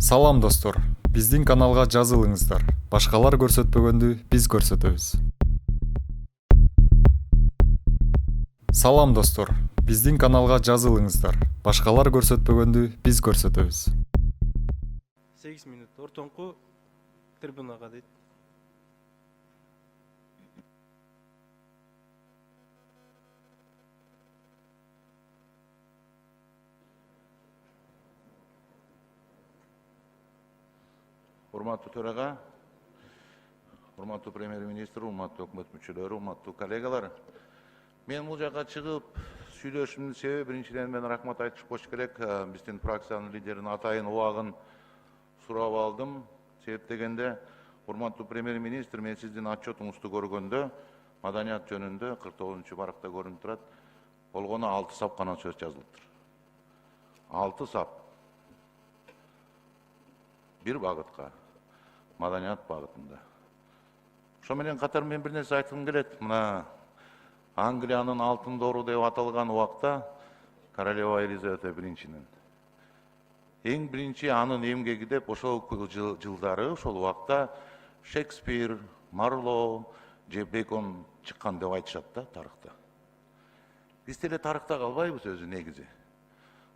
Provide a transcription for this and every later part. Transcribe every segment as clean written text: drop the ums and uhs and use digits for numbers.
Салам достор, биздин каналга жазылыңыздар. Башкалар көрсөтпөгөндү биз көрсөтөбүз. Салам достор, биздин каналга жазылыңыздар. Башкалар көрсөтпөгөндү биз көрсөтөбүз. 8 минут ортоңку трибунага дейт. Урматтуу төрага, урматтуу премьер-министр, урматтуу өкмөт мүчөлөрү, урматтуу коллегалар. Мен бул жакка чыгып сүйлөшүүмдүн себеби биринчиден мен рахмат айтып коюш керек. Биздин фракциянын лидеринин атайын убагын сурап алдым. Себеп дегенде, урматтуу премьер-министр, мен сиздин отчетуңузду көргөндө маданият жөнүндө 49 баракта көрүнүп турат. Болгону 6 сап гана сөз жазылыптыр. 6 сап. Бир багытка, маданият багытында. Ошо менен катар мен бир нерсе айткым келет. Мына Англиянын алтын доору деп аталган убакта королева Елизавета биринчинин эң биринчи анын эмгеги деп ошол жылдары ошол убакта Шекспир, Марлоу же Бекон чыккан деп айтышат да тарыхта. Биз деле тарыхта калбайбыз өзү негизи.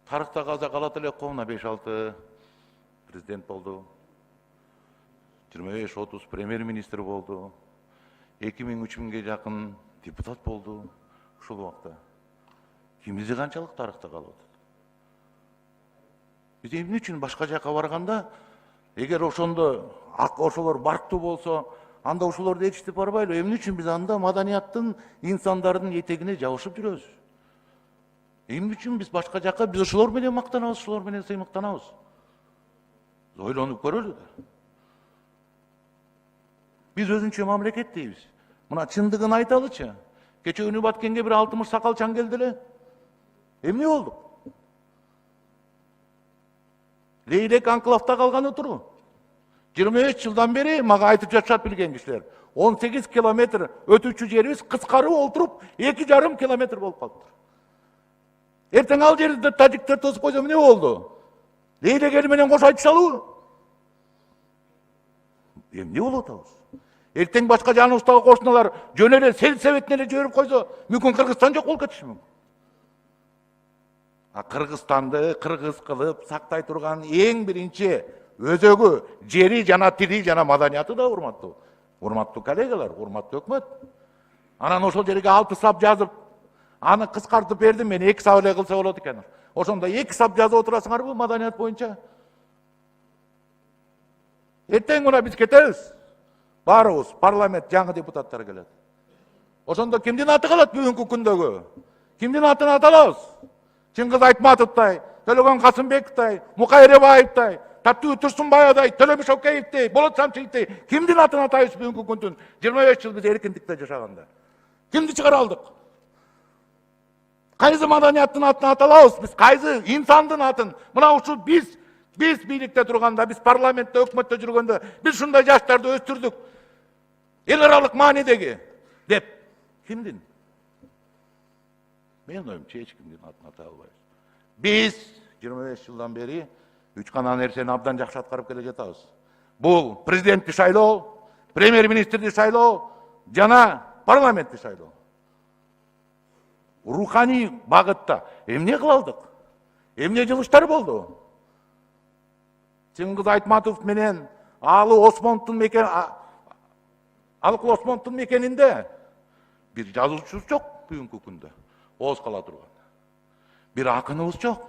Тарыхта калса калат элек го, мына 5-6 президент болду, 25-30 премьер-министр болду, 2000-3000ге жакын депутат болду ушул убакта. Кимизи канчалык тарыхта калып атат? Биз эмне үчүн башка жака барганда, эгер ошондо ошолор барктуу болсо, анда ошолорду ээрчитип барбайлы? Эмне үчүн биз анда маданияттын, инсандардын этегине жабышып жүрөбүз? Эмне үчүн биз башка жака, биз ошолор менен мактанабыз, ошолор менен сыймыктанабыз? Ойлонуп көрөлү да. Биз өзүнчө мамлекет дейбиз. Мына чындыгын айталычы. Кече күнү Баткенге бир 60 сакалчан келди эле. Эмне болду? Лейлек анклавда калганы туру. 23 жылдан бери мага айтып жатышат билген кишилер. 18 километр өтүүчү жерибиз кыскарып олтуруп 2,5 километр болуп калыптыр. Эртең ал жерди тажиктер тосуп койсо эмне болду? Лейлек эл менен кош айтышалыбы? Эмне болуп атабыз? Эртең башка жаныбыздагы кошуналар жөн эле сельсоветине эле жиберип койсо, мүмкүн Кыргызстан жок болуп кетиши мүмкүн. Кыргызстанды кыргыз кылып сактай турган эң биринчи өзөгү, жери жана тили жана маданияты да урматтуу. Урматтуу коллегалар, урматтуу өкмөт. Анан ошол жерге 6 сап жазып, аны кыскартып бердим, мен 2 сап эле кылса болот экен. Ошондо 2 сап жазып отурасыңарбы маданият боюнча? Эртең мына биз кетебиз. Барыбыз, парламент жаңы депутаттар келет. Ошондо кимдин аты калат бүгүнкү күндөгү? Кимдин атын аталабыз? Чыңгыз Айтматовдай, Төлөгөн Касымбековдой, Мукай Эребаевдой, Таттуу Турсунбаевдой, Төлөбү Шокеевдей, Болот Самчиевдей кимдин атын атайбыз бүгүнкү күндүн 25 жыл биз эркиндикте жашаганда? Кимди чыгара алдык? Кайсы маданияттын атын аталабыз? Биз кайсы инсандын атын? Мына ушул биз бийликте турганда, биз парламентте, өкмөттө жүргөндө, биз ушундай жаштарды өстүрдүк. Эл аралык маанидеги деп кимдин? Мен оюмча эч кимдин атын ата албайбыз. Биз 25 жылдан бери 3 гана нерсени абдан жакшы аткарып келе жатабыз. Бул президентти шайлоо, премьер-министрди шайлоо жана парламентти шайлоо. Руханий багытта эмне кыла алдык? Эмне жылыштар болду? Чыңгыз Айтматов менен Алыкул Осмоновдун мекенинде бир жазуучубуз жок бүгүнкү күндө. Ооз кала турган. Бир акыныбыз жок.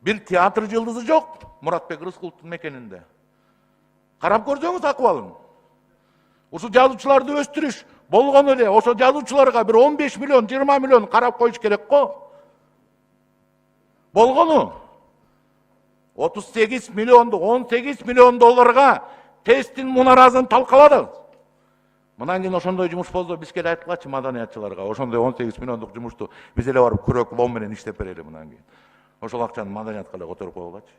Бир театр жылдызы жок Муратбек Рыскуловдун мекенинде. Карап көрсөңүз акыбалын. Ушул жазуучуларды өстүрүш болгону эле, ошо жазуучуларга бир 15 миллион, 20 миллион карап коюш керек го. Болгону 38 миллионду, 18 миллион долларга тесттин мунаразын талкаладык. Мындан кийин ошондой жумуш болсо биз келе айткылачы маданиятчыларга, ошондой 18 миллиондук жумушту биз эле барып күрөк лом менен иштеп берели мындан кийин. Ошол акчаны маданиятка эле которуп койгулачы.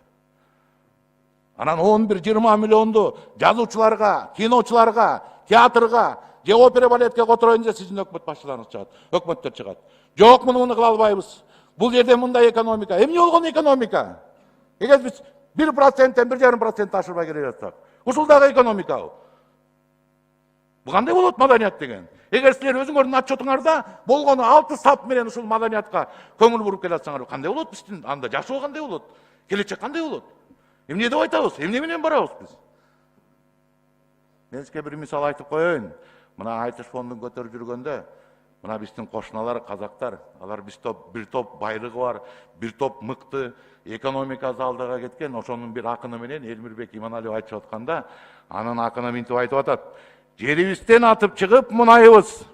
Анан 11-20 миллионду жазуучуларга, киночуларга, театрга, же опера балетке котороюн десе сиздин өкмөт башчыларыңыз чыгат, өкмөттөр чыгат. Жок, муну кыла албайбыз. Бул жерде мындай экономика. Эмне болгон экономика? Эгер биз 1%, 1,5% ашырбай келе жатсак, ушул дагы экономика. Бул кандай болот маданият деген? Эгер силер өзүңөрдүн отчетуңарда болгону 6 сап менен ушул маданиятка көңүл буруп келе жатсаңар, кандай болот биздин анда жашоо кандай болот? Келечек кандай болот? Эмне деп айтабыз? Эмне менен барабыз биз? Мен сизге бир мисал айтып коеюн. Мына айтыш фондун көтөрүп жүргөндө, мына биздин кошуналар казактар, алар бир топ байлыгы бар, бир топ мыкты экономикасы алдыга кеткен, ошонун бир акыны менен Элмирбек Иманалиев айтып атканда, анын акыны минтип айтып атат. Жерибизден атып чыгып мунайыбыз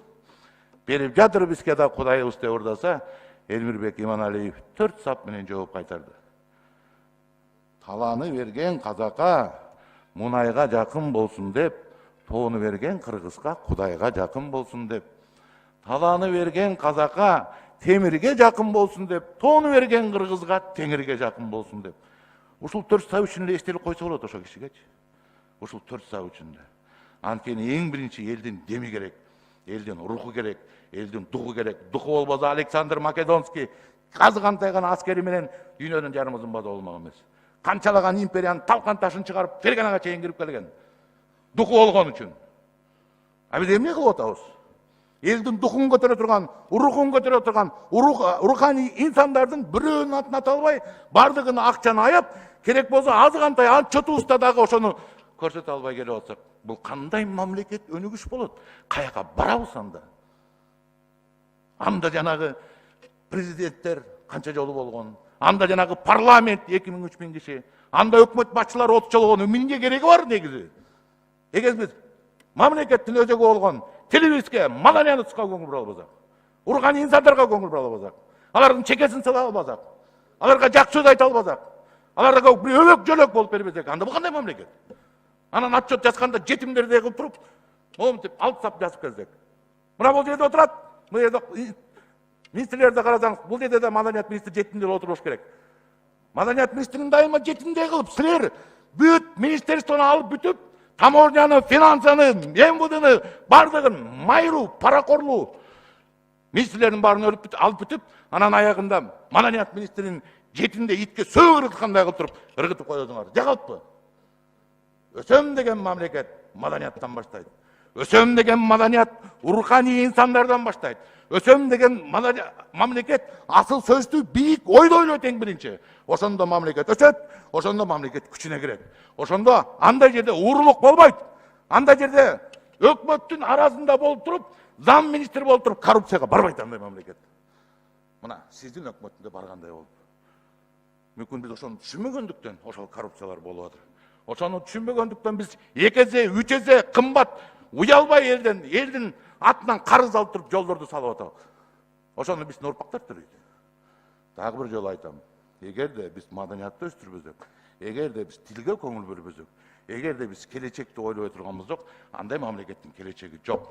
берип жатыр бизге да Кудайыбыз деп урдаса, Элмирбек Иманалиев 4 сап менен жооп кайтарды. Таланы берген казакка мунайга жакын болсун деп, тоону берген кыргызга Кудайга жакын болсун деп, таланы берген казакка темирге жакын болсун деп, тоону берген кыргызга теңирге жакын болсун деп. Ушул 4 сап үчүн эле эстелик койсо болот ошо кишигечи. Ушул 4 сап үчүн. Анткени эң биринчи элдин деми керек, элдин руху керек, элдин духу керек. Духу болбосо Александр Македонский казгандай гана аскери менен дүйнөнүн жарымызын бада болмок эмес. Канчалаган империянын талкан ташын чыгарып Ферганага чейин кирип келген. Духу болгон үчүн. А биз эмне кылып атабыз? Элдин духун көтөрө турган, рухун көтөрө турган, руханий инсандардын бирөөнүн атын ата албай, бардыгын акчаны аяп, керек болсо азгандай отчетубузда дагы ошону көрсөтө албай келип атсак, бул кандай мамлекет өнүгүш болот? Каяка барабыз анда? Анда жанагы президенттер канча жолу болгон, анда жанагы парламент 2000-3000 киши, анда өкмөт башчылары 30 жолу болгон, эмне кереги бар негизи? Эгер биз мамлекеттин өзөгү болгон телевизге, маданиятка көңүл бура албасак, руханий инсандарга көңүл бура албасак, алардын чекесин сала албасак, аларга жакшы сөз айта албасак, аларга бир өлөк жөлөк болуп бербесек, анда бул кандай мамлекет? Анан отчет жазганда жетимдердей кылып туруп, моминтип 6 сап жазып келсек. Мына бул жерде отурат, бул жерде министрлерди карасаңыз, бул жерде да маданият министри жетимдер отуруш керек. Маданият министрин дайыма жетимдей кылып, силер бүт министерствону алып бүтүп, таможняны, финансаны, МВДны, бардыгын майруу, паракорлуу министрлердин баарын алып бүтүп, анан аягында маданият министринин жетинде итке сөөк ыргыткандай кылып туруп, ыргытып коесуңар. Жакалппы? Өсөм деген мамлекет маданияттан баштайт. Өсөм деген маданият руханий инсандардан баштайт. Өсөм деген мамлекет асыл сөздү бийик ойду ойлойт эң биринчи. Ошондо мамлекет өсөт, ошондо мамлекет күчүнө кирет. Ошондо андай жерде уурулук болбойт. Андай жерде өкмөттүн арасында болуп туруп, зам министр болуп туруп, коррупцияга барбайт андай мамлекет. Мына сиздин өкмөтүндө баргандай болуп. Мүмкүн биз ошону түшүнбөгөндүктөн ошол коррупциялар болуп атыр. Ошону түшүнбөгөндүктөн биз 2 эсе, 3 эсе кымбат уялбай элдин атынан карыз алып туруп жолдорду салып атабыз. Ошону биздин урпактар төрөйт. Дагы бир жолу айтам. Эгерде биз маданиятты өстүрбөсөк, эгерде биз тилге көңүл бөлбөсөк, эгерде биз келечекти ойлой турганыбыз жок, андай мамлекеттин келечеги жок.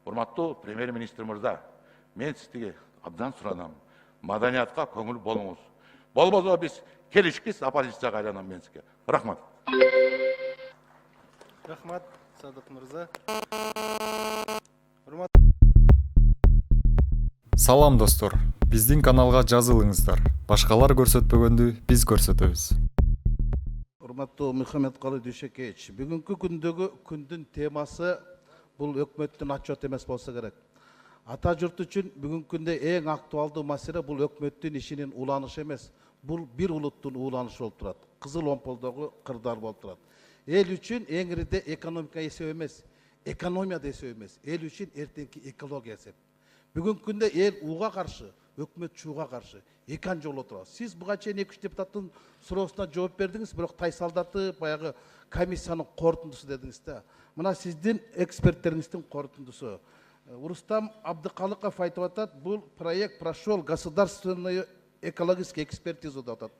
Урматтуу премьер-министр мырза, мен сизге абдан суранам. Маданиятка көңүл болуңуз. Болбосо биз келишкис оппозицияга айланам мен сизге. Рахмат. Рахмат, Садык мырза. Салам достор, биздин каналга жазылыңыздар. Башкалар көрсөтпөгөндү биз көрсөтөбүз. Урматтуу Мухаммедкалы Дүйшекеевич, бүгүнкү күндүн темасы бул өкмөттүн отчет эмес болсо керек. Ата журт үчүн бүгүнкү күндө эң актуалдуу маселе бул өкмөттүн ишинин уланышы эмес, бул бир улуттун уланышы болуп турат. Кызыл омполдогу кырдаал болуп турат. Эл үчүн эң ириде экономика эсеп эмес, экономия да эсеп эмес. Эл үчүн эртеңки экология эсеп. Бүгүнкү күндө эл уга каршы, өкмөт чууга каршы экан жолу турат. Сиз буга чейин 2-3 депутаттын суроосуна жооп бердиңиз, бирок тайсалдатып баягы комиссиянын корутундусу дедиңиз да. Мына сиздин эксперттериңиздин корутундусу. Рустам Абдыкалыков айтып атат, бул проект прошел государственную экологическую экспертизу деп атат.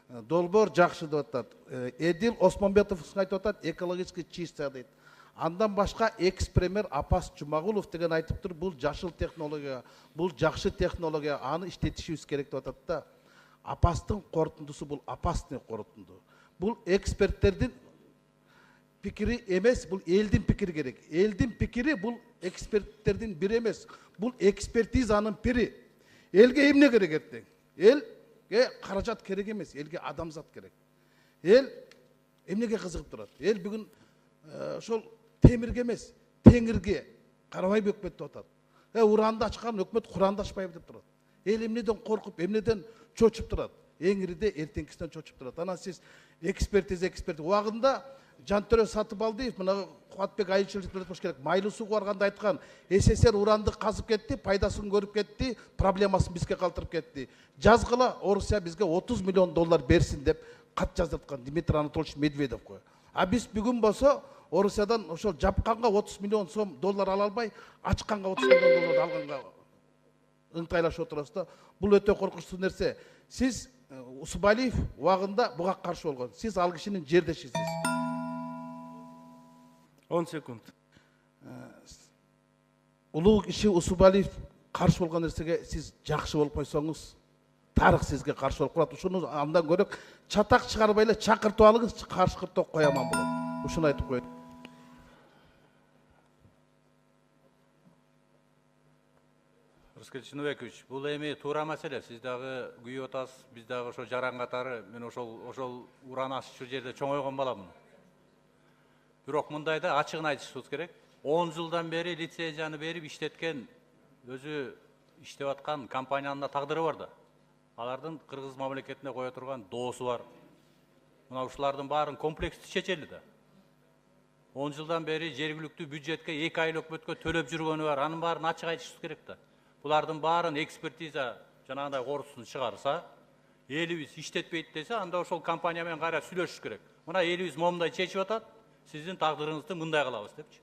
Долбоор жакшы деп атат. Эдил Осмонбетов айтып атат, экологически чистая дейт. Андан башка экс-премьер Апас Жумагулов деген айтып тур, бул жашыл технология, бул жакшы технология, аны иштетишибиз керек деп атат да. Апастын корутундусу бул опасный корутунду. Бул эксперттердин пикири эмес, бул элдин пикири керек. Элдин пикири бул эксперттердин бири эмес. Бул экспертизанын пири. Элге эмне керек эртең? Элге каражат керек эмес, элге адамзат керек. эл эмнеге кызыгып турат? Эл бүгүн ошол темирге эмес, теңирге карабай өкмөттүп атат. Уранды ачкан өкмөт Куранды ачпайбы деп турат. Эл эмнеден коркуп, эмнеден чочуп турат? Эң ириде эртеңкисинен чочуп турат. Анан сиз экспертиза убагында Жантөрө Сатыбалдиев, мына Кубатбек айылчылык болуш керек. Майлуу суу барганда айткан, СССР уранды казып кетти, пайдасын көрүп кетти, проблемасын бизге калтырып кетти. Жазгыла Орусия бизге 30 миллион доллар берсин деп кат жаздырткан Дмитрий Анатольевич Медведев кой. А биз бүгүн болсо Орусиядан ошол жапканга 30 миллион сом доллар ала албай, ачканга 30 миллион доллар алганга ыңтайлашып отурабыз да. Бул өтө коркунучтуу нерсе. Сиз Усубалиев убагында буга каршы болгон. Сиз ал кишинин жердешисиз. 10 секунд. Улуу киши Усубалиев каршы болгон нерсеге сиз жакшы болуп койсоңуз, тарых сизге каршы болуп калат. Ушуну андан көрөк чатак чыгарбай эле чакыртып алыңыз, каршыкыртып кояман болот. Ушуну айтып коет. Рыскел Чиновекович, бул эми туура маселе. Сиз дагы күйүп атасыз, биз дагы ошо жаран катары, мен ошол уран аччу жерде чоңойгон баламын. Бирок мындайда ачыгын айтышыбыз керек. 10 жылдан бери лицензияны берип иштеткен, өзү иштеп аткан компаниянын тагдыры бар да. Алардын Кыргыз мамлекетине кое турган доосу бар. Мына ушулардын баарын комплекстүү чечели да. 10 жылдан бери жергиликтүү бюджетке 2 айыл өкмөткө төлөп жүргөнү бар. Анын баарын ачык айтышыбыз керек да. Булардын баарын экспертиза жанагындай корусун чыгарса, элибиз иштетпейт десе, анда ошол компания менен кайра сүйлөшүш керек. Мына элибиз момундай чечип атат, сиздин тагдырыңызды мындай кылабыз депчи.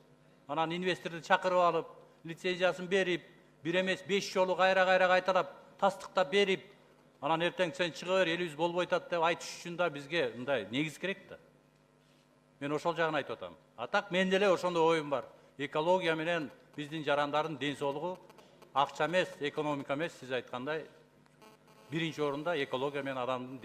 Анан инвесторду чакырып алып, лицензиясын берип, бир эмес 5 жолу кайра кайталап, тастыктап берип, анан эртең сен чыга бер, элибиз болбой атат деп айтыш үчүн да бизге мындай негиз керек да. Мен ошол жагын айтып атам. А так мен деле ошондой оюм бар. Экология менен биздин жарандардын ден соолугу акча эмес, экономика эмес, сиз айткандай биринчи орунда экология менен адамдын